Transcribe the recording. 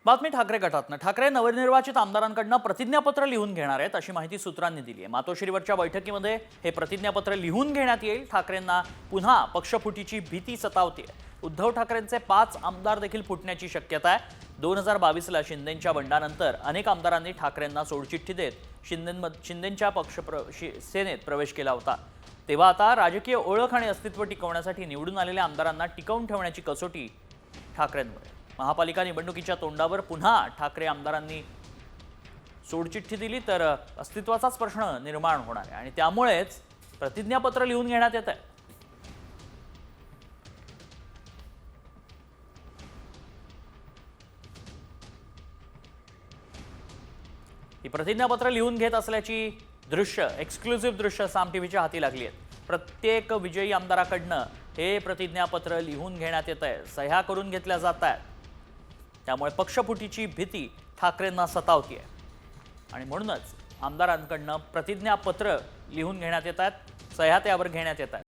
बातमी ठाकरे गटातनं ठाकरे नवनिर्वाचित आमदारांकडून प्रतिज्ञापत्र लिहून घेणार आहेत अशी माहिती सूत्रांनी दिली आहे। मातोश्रीवरच्या बैठकीमध्ये हे प्रतिज्ञापत्र लिहून घेण्यात येईल। ठाकरेंना पुन्हा पक्षफुटीची भीती सतावते। उद्धव ठाकरेंचे 5 आमदार देखील फुटण्याची शक्यता आहे। 2022ला शिंदेंच्या बंडानंतर अनेक आमदारांनी ठाकरेंना सोडचिठ्ठी देत शिंदेंच्या सेनेत प्रवेश केला होता। तेव्हा आता राजकीय ओळख आणि अस्तित्व टिकवण्यासाठी निवडून आलेल्या आमदारांना टिकवून ठेवण्याची कसोटी ठाकरेंवर। महापालिका निवडणुकीच्या तोंडावर पुन्हा ठाकरे आमदारांनी सोडचिठ्ठी दिली तर अस्तित्वाचाच प्रश्न निर्माण होणार आहे आणि त्यामुळेच प्रतिज्ञापत्र लिहून घेण्यात येत आहे। ही प्रतिज्ञापत्र लिहून घेत असल्याची दृश्य एक्सक्लुसिव्ह दृश्य साम टीव्हीच्या हाती लागली आहेत। प्रत्येक विजयी आमदाराकडनं हे प्रतिज्ञापत्र लिहून घेण्यात येत आहे, सह्या करून घेतल्या जात आहेत। त्यामुळे पक्षफुटीची भीती ठाकरेंना सतावते आणि म्हणूनच आमदारांकडनं प्रतिज्ञापत्र लिहून घेण्यात येत आहेत, सह्या त्यावर घेण्यात येत आहेत।